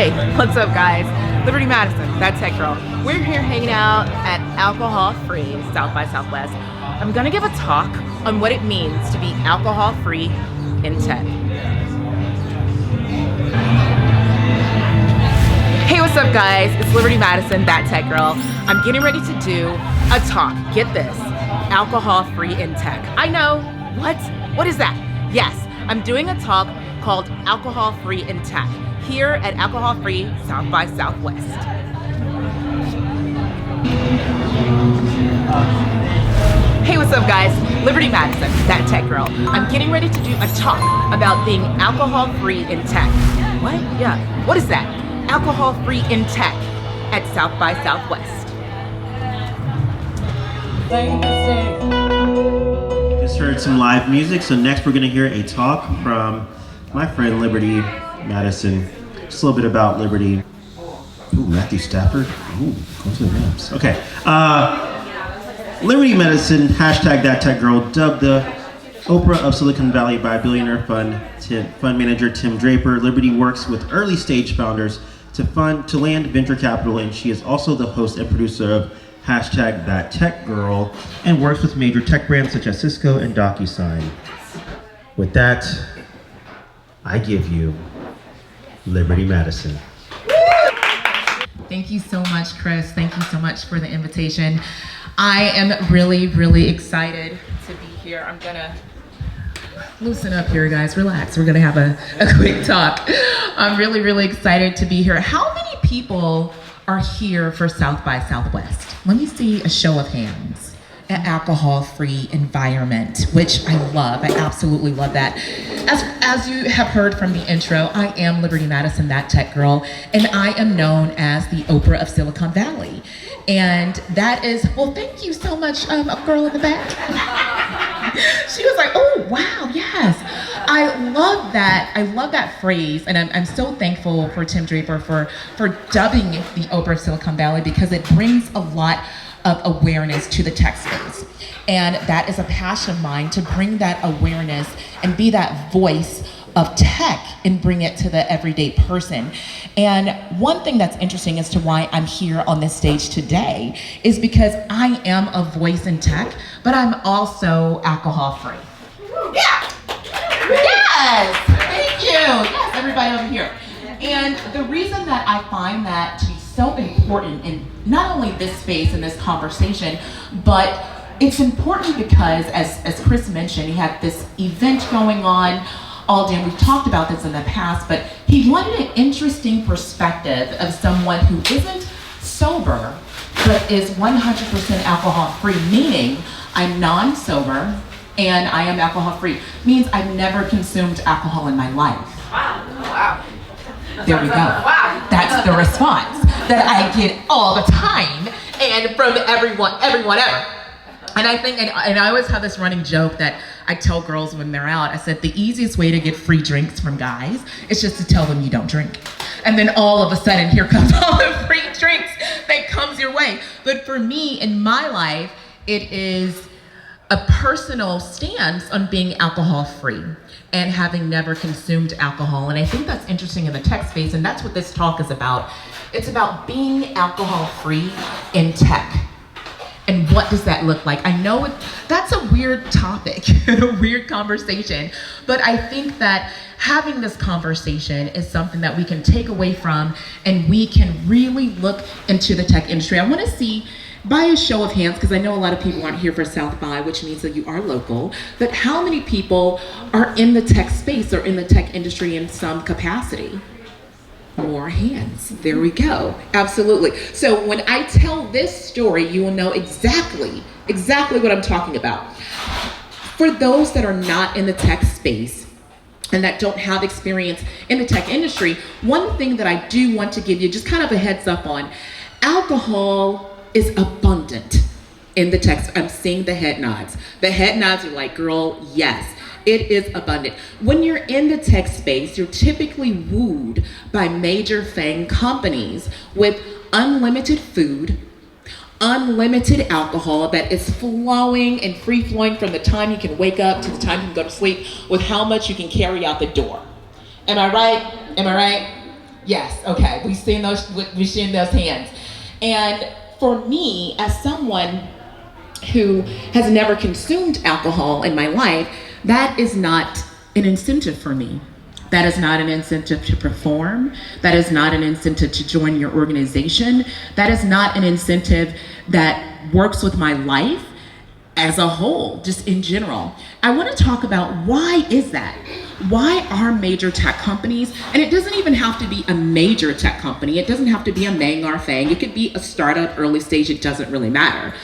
Hey, what's up guys? Liberty Madison, that tech girl. We're here hanging out at alcohol-free South by Southwest. I'm gonna give a talk on what it means to be alcohol-free in tech. Hey, what's up guys? It's Liberty Madison, that tech girl. I'm getting ready to do a talk, get this, alcohol-free in tech. I know, what is that? Yes, I'm doing a talk called Alcohol-Free in Tech here at Alcohol-Free South by Southwest. Hey, what's up guys? Liberty Madison, that tech girl. I'm getting ready to do a talk about being alcohol-free in tech. What? Yeah, what is that? Alcohol-free in tech at South by Southwest. Just heard some live music, so next we're going to hear a talk from my friend Liberty Madison. Just a little bit about Liberty. Ooh, Matthew Stafford. Ooh, go to the Rams. Okay. Liberty Madison, hashtag that tech girl, dubbed the Oprah of Silicon Valley by billionaire fund manager Tim Draper. Liberty works with early stage founders to land venture capital, and she is also the host and producer of hashtag that tech girl and works with major tech brands such as Cisco and DocuSign. With that, I give you Liberty Madison. Thank you so much, Chris. Thank you so much for the invitation. I am really, really excited to be here. I'm gonna loosen up here, guys. Relax. We're gonna have a quick talk. I'm really, really excited to be here. How many people are here for South by Southwest? Let me see a show of hands. An alcohol-free environment, which I love. I absolutely love that. As you have heard from the intro, I am Liberty Madison, that tech girl, and I am known as the Oprah of Silicon Valley. And that is, well, thank you so much, a girl in the back. She was like, oh, wow, yes. I love that phrase, and I'm so thankful for Tim Draper for dubbing the Oprah of Silicon Valley, because it brings a lot of awareness to the tech space. And that is a passion of mine, to bring that awareness and be that voice of tech and bring it to the everyday person. And one thing that's interesting as to why I'm here on this stage today is because I am a voice in tech, but I'm also alcohol-free. Yeah! Yes! Thank you! Yes, everybody over here. And the reason that I find that to be so important in not only this space and this conversation, but it's important because, as Chris mentioned, he had this event going on all day, and we've talked about this in the past, but he wanted an interesting perspective of someone who isn't sober, but is 100% alcohol-free, meaning I'm non-sober and I am alcohol-free, means I've never consumed alcohol in my life. Wow, wow. There we go. Wow. That's the response that I get all the time and from everyone ever. And I think, and I always have this running joke that I tell girls when they're out, I said the easiest way to get free drinks from guys is just to tell them you don't drink. And then all of a sudden, here comes all the free drinks that comes your way. But for me, in my life, it is a personal stance on being alcohol-free and having never consumed alcohol. And I think that's interesting in the tech space, and that's what this talk is about. It's about being alcohol-free in tech. And what does that look like? I know that's a weird topic and a weird conversation, but I think that having this conversation is something that we can take away from, and we can really look into the tech industry. I want to see, by a show of hands, because I know a lot of people aren't here for South by, which means that you are local, but how many people are in the tech space or in the tech industry in some capacity? More hands. There we go. Absolutely. So when I tell this story, you will know exactly what I'm talking about. For those that are not in the tech space and that don't have experience in the tech industry, one thing that I do want to give you just kind of a heads up on, alcohol is abundant in the tech. I'm seeing the head nods. The head nods are like, girl, yes. It is abundant. When you're in the tech space, you're typically wooed by major FAANG companies with unlimited food, unlimited alcohol that is flowing and free flowing from the time you can wake up to the time you can go to sleep, with how much you can carry out the door. Am I right? Am I right? Yes, okay, we've seen those hands. And for me, as someone who has never consumed alcohol in my life, that is not an incentive for me. That is not an incentive to perform. That is not an incentive to join your organization. That is not an incentive that works with my life as a whole, just in general. I want to talk about why is that? Why are major tech companies, and it doesn't even have to be a major tech company, it doesn't have to be a Mang or Fang, it could be a startup, early stage, it doesn't really matter.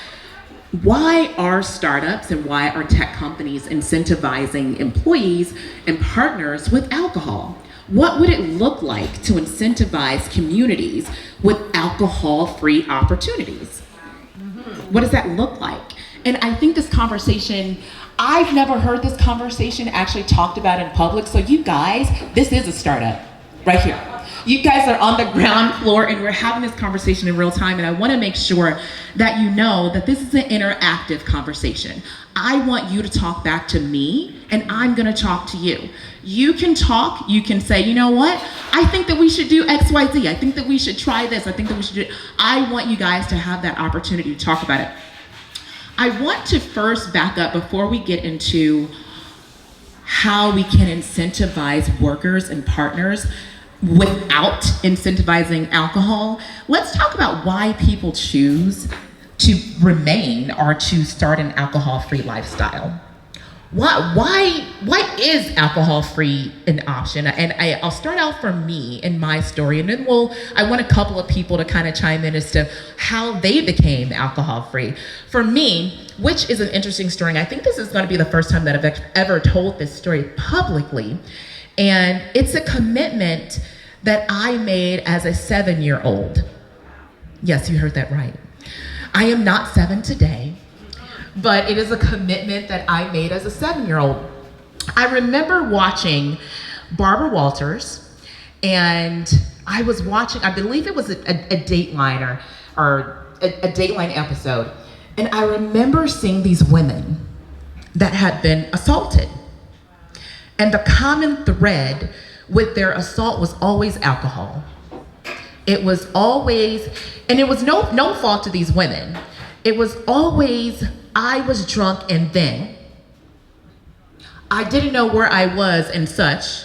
Why are startups and why are tech companies incentivizing employees and partners with alcohol? What would it look like to incentivize communities with alcohol-free opportunities? What does that look like? And I think this conversation, I've never heard this conversation actually talked about in public. So you guys, this is a startup right here. You guys are on the ground floor and we're having this conversation in real time, and I want to make sure that you know that this is an interactive conversation. I want you to talk back to me and I'm going to talk to you. You can talk, you can say, you know what? I think that we should do XYZ. I think that we should try this. I think that we should do it. I want you guys to have that opportunity to talk about it. I want to first back up before we get into how we can incentivize workers and partners without incentivizing alcohol. Let's talk about why people choose to remain or to start an alcohol-free lifestyle. Why is alcohol-free an option? And I'll start out for me in my story, and then I want a couple of people to kind of chime in as to how they became alcohol-free. For me, which is an interesting story, and I think this is going to be the first time that I've ever told this story publicly, and it's a commitment that I made as a 7-year-old. Yes, you heard that right. I am not 7 today, but it is a commitment that I made as a 7-year-old. I remember watching Barbara Walters, and I was watching, I believe it was a Dateline or a Dateline episode, and I remember seeing these women that had been assaulted. And the common thread with their assault was always alcohol. It was always, and it was no fault to these women. It was always, I was drunk and then I didn't know where I was and such.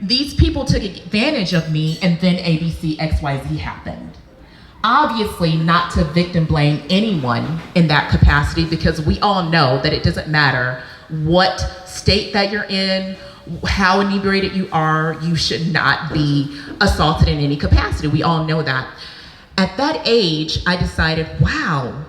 These people took advantage of me and then ABC XYZ happened. Obviously not to victim blame anyone in that capacity, because we all know that it doesn't matter what state that you're in, how inebriated you are, you should not be assaulted in any capacity. We all know that. At that age, I decided, wow,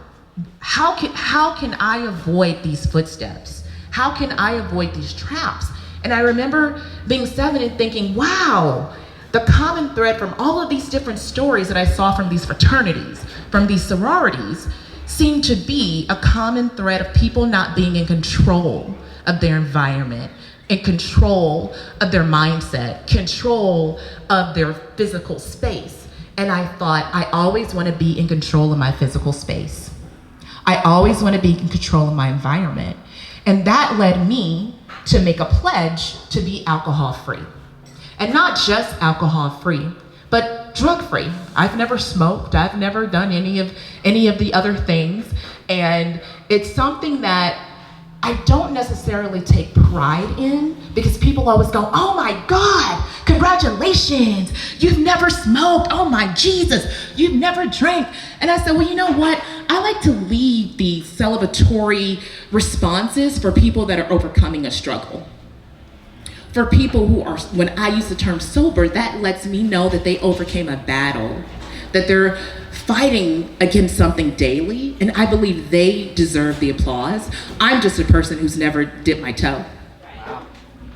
how can I avoid these footsteps? How can I avoid these traps? And I remember being 7 and thinking, wow, the common thread from all of these different stories that I saw from these fraternities, from these sororities, seemed to be a common thread of people not being in control of their environment, in control of their mindset, control of their physical space. And I thought, I always want to be in control of my physical space. I always want to be in control of my environment. And that led me to make a pledge to be alcohol-free. And not just alcohol-free, but drug-free. I've never smoked, I've never done any of the other things. And it's something that I don't necessarily take pride in, because people always go, oh my God, congratulations, you've never smoked, oh my Jesus, you've never drank. And I said, well, you know what? I like to leave the celebratory responses for people that are overcoming a struggle. For people who are, when I use the term sober, that lets me know that they overcame a battle, that they're fighting against something daily, and I believe they deserve the applause. I'm just a person who's never dipped my toe,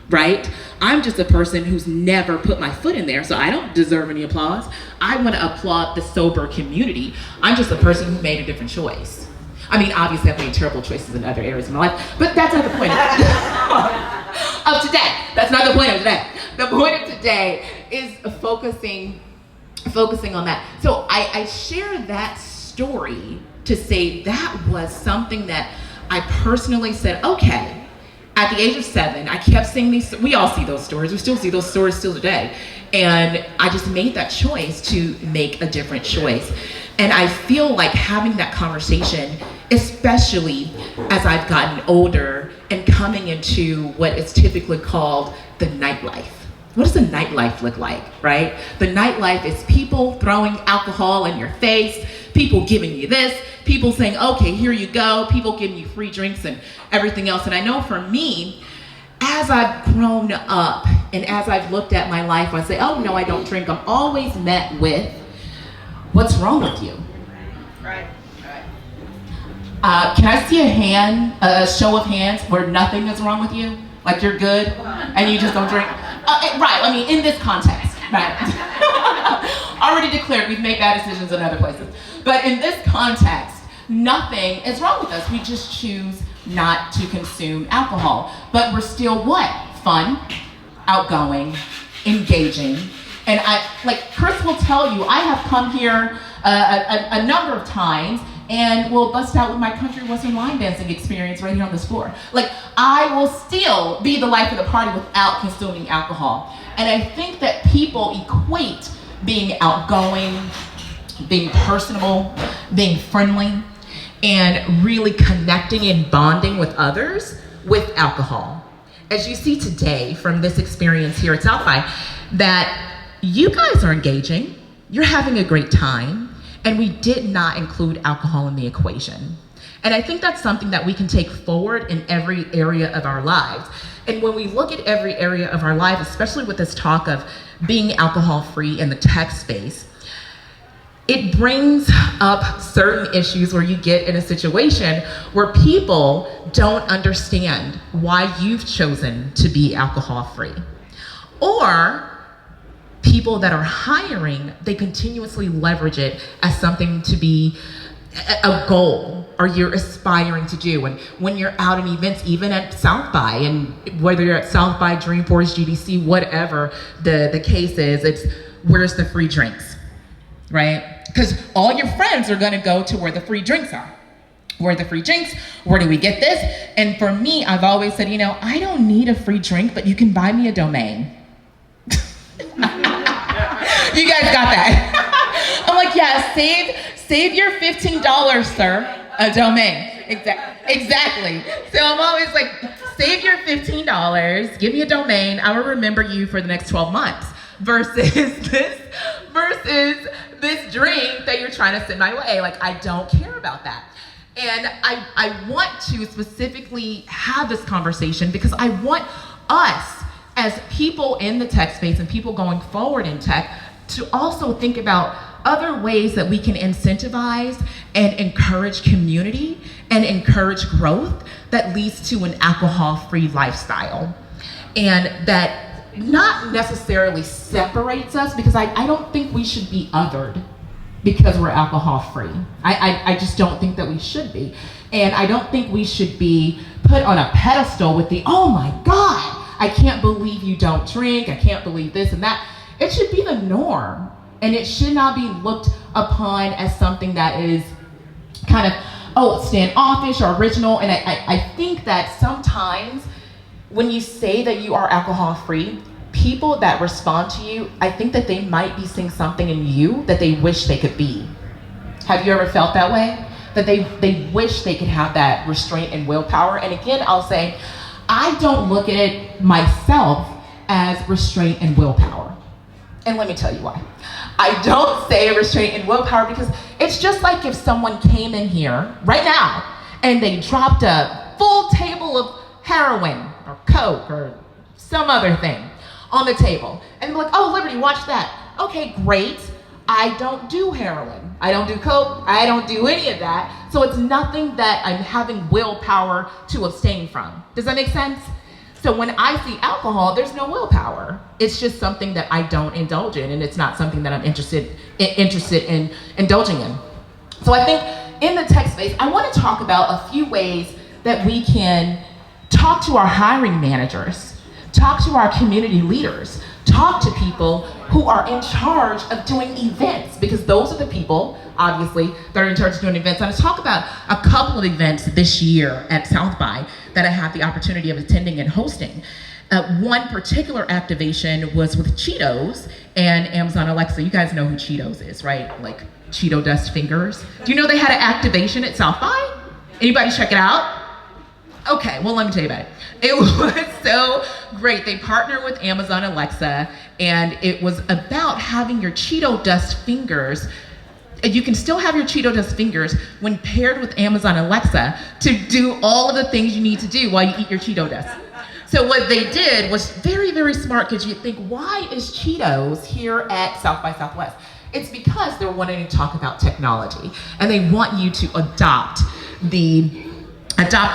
right? I'm just a person who's never put my foot in there, so I don't deserve any applause. I want to applaud the sober community. I'm just a person who made a different choice. I mean, obviously I've made terrible choices in other areas of my life, but that's not the point of today. That's not the point of today. The point of today is focusing on that. So I share that story to say that was something that I personally said, okay, at the age of 7, I kept seeing these, we all see those stories, we still see those stories still today. And I just made that choice to make a different choice. And I feel like having that conversation, especially as I've gotten older and coming into what is typically called the nightlife. What does the nightlife look like, right? The nightlife is people throwing alcohol in your face, people giving you this, people saying, okay, here you go, people giving you free drinks and everything else. And I know for me, as I've grown up and as I've looked at my life, I say, oh no, I don't drink. I'm always met with, what's wrong with you? Right. Can I see a show of hands where nothing is wrong with you? Like you're good and you just don't drink? Right, I mean, in this context, right? Already declared, we've made bad decisions in other places. But in this context, nothing is wrong with us. We just choose not to consume alcohol. But we're still what? Fun, outgoing, engaging. And like Chris will tell you, I have come here a number of times and will bust out with my country western line dancing experience right here on this floor. Like, I will still be the life of the party without consuming alcohol. And I think that people equate being outgoing, being personable, being friendly, and really connecting and bonding with others with alcohol. As you see today from this experience here at South by, that you guys are engaging, you're having a great time, and we did not include alcohol in the equation. And I think that's something that we can take forward in every area of our lives. And when we look at every area of our life, especially with this talk of being alcohol-free in the tech space, it brings up certain issues where you get in a situation where people don't understand why you've chosen to be alcohol-free. Or people that are hiring, they continuously leverage it as something to be a goal or you're aspiring to do. And when you're out at events, even at South by, and whether you're at South by, Dreamforce, GDC, whatever the case is, it's where's the free drinks, right? Because all your friends are gonna go to where the free drinks are. Where are the free drinks? Where do we get this? And for me, I've always said, you know, I don't need a free drink, but you can buy me a domain. You guys got that? I'm like, yeah, save your $15, sir, a domain. Exactly. So I'm always like, save your $15, give me a domain, I will remember you for the next 12 months versus this drink that you're trying to send my way. Like, I don't care about that. And I want to specifically have this conversation because I want us as people in the tech space and people going forward in tech to also think about other ways that we can incentivize and encourage community and encourage growth that leads to an alcohol-free lifestyle. And that not necessarily separates us, because I don't think we should be othered because we're alcohol-free. I just don't think that we should be. And I don't think we should be put on a pedestal with the, oh my God, I can't believe you don't drink, I can't believe this and that. It should be the norm, and it should not be looked upon as something that is kind of, oh, standoffish or original. And I think that sometimes when you say that you are alcohol-free, people that respond to you, I think that they might be seeing something in you that they wish they could be. Have you ever felt that way? That they wish they could have that restraint and willpower? And again, I'll say, I don't look at it myself as restraint and willpower. And let me tell you why. I don't say restraint and willpower because it's just like if someone came in here right now and they dropped a full table of heroin or coke or some other thing on the table. And they're like, oh, Liberty, watch that. Okay, great. I don't do heroin. I don't do coke. I don't do any of that. So it's nothing that I'm having willpower to abstain from. Does that make sense? So when I see alcohol, there's no willpower. It's just something that I don't indulge in, and it's not something that I'm interested in indulging in. So I think in the tech space, I want to talk about a few ways that we can talk to our hiring managers, talk to our community leaders, talk to people who are in charge of doing events, because those are the people, obviously, that are in charge of doing events. I'm going to talk about a couple of events this year at South by that I had the opportunity of attending and hosting. One particular activation was with Cheetos and Amazon Alexa. You guys know who Cheetos is, right? Like Cheeto dust fingers. Do you know they had an activation at South by? Anybody check it out? Okay, well, let me tell you about it. It was so great. They partnered with Amazon Alexa, and it was about having your Cheeto dust fingers. You can still have your Cheeto dust fingers when paired with Amazon Alexa to do all of the things you need to do while you eat your Cheeto dust. So what they did was very, very smart, because you think, why is Cheetos here at South by Southwest? It's because they're wanting to talk about technology, and they want you to adopt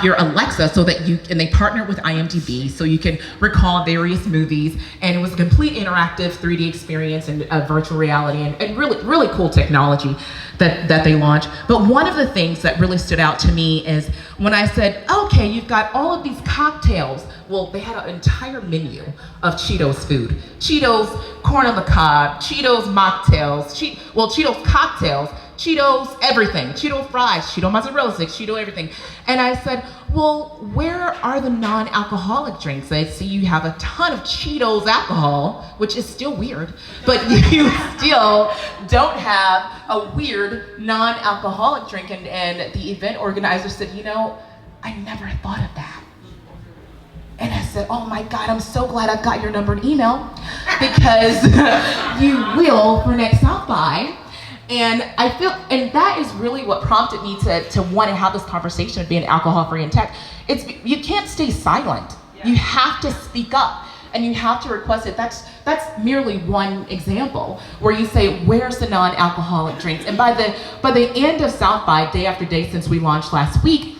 your Alexa so that and they partnered with IMDb so you can recall various movies, and it was a complete interactive 3D experience and virtual reality and really, really cool technology that they launched. But one of the things that really stood out to me is when I said, okay, you've got all of these cocktails. Well, they had an entire menu of Cheetos food. Cheetos corn on the cob, Cheetos mocktails, Cheetos cocktails, Cheetos everything, Cheeto fries, Cheeto mozzarella sticks, Cheeto everything. And I said, well, where are the non-alcoholic drinks? I see you have a ton of Cheetos alcohol, which is still weird, but you still don't have a weird non-alcoholic drink. And the event organizer said, you know, I never thought of that. And I said, oh my God, I'm so glad I've got your number and email, because you will for next South by. And I feel, and that is really what prompted me to want to have this conversation of being alcohol-free in tech. You can't stay silent. You have to speak up, and you have to request it. That's merely one example where you say, where's the non-alcoholic drinks? And by the end of South by, day after day since we launched last week,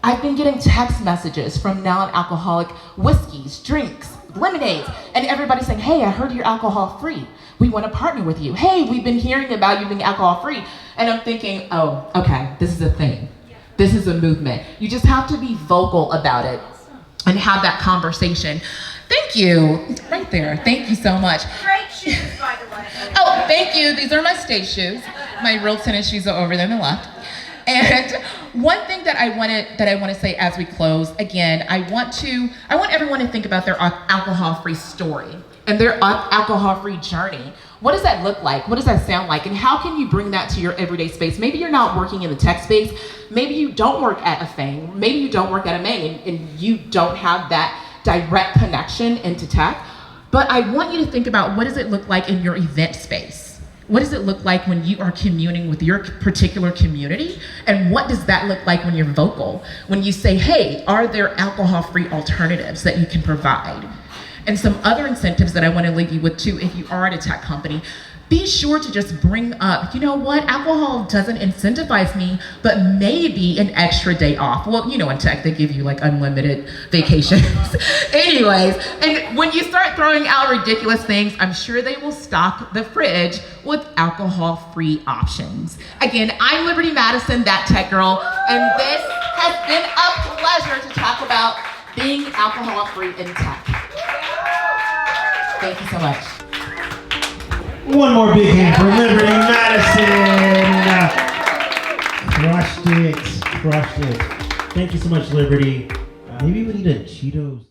I've been getting text messages from non-alcoholic whiskeys, drinks, lemonades, and everybody saying, hey, I heard you're alcohol-free. We want to partner with you. Hey, we've been hearing about you being alcohol-free. And I'm thinking, oh, okay, this is a thing. This is a movement. You just have to be vocal about it and have that conversation. Thank you. Right there. Thank you so much. Great shoes, by the way. Oh, thank you. These are my stage shoes. My real tennis shoes are over there on the left. And one thing that I want to say as we close, again, I want everyone to think about their alcohol-free story and their alcohol-free journey. What does that look like? What does that sound like? And how can you bring that to your everyday space? Maybe you're not working in the tech space. Maybe you don't work at a FANG. Maybe you don't work at a Maine, and you don't have that direct connection into tech. But I want you to think about, what does it look like in your event space? What does it look like when you are communing with your particular community? And what does that look like when you're vocal? When you say, hey, are there alcohol-free alternatives that you can provide? And some other incentives that I want to leave you with too, if you are at a tech company, be sure to just bring up, you know what, alcohol doesn't incentivize me, but maybe an extra day off. Well, you know, in tech, they give you like unlimited vacations. Anyways, and when you start throwing out ridiculous things, I'm sure they will stock the fridge with alcohol-free options. Again, I'm Liberty Madison, that tech girl, and this has been a pleasure to talk about being alcohol-free in tech. Thank you so much. One more big hand for Liberty Madison. Crushed it. Thank you so much, Liberty. Maybe we need a Cheetos.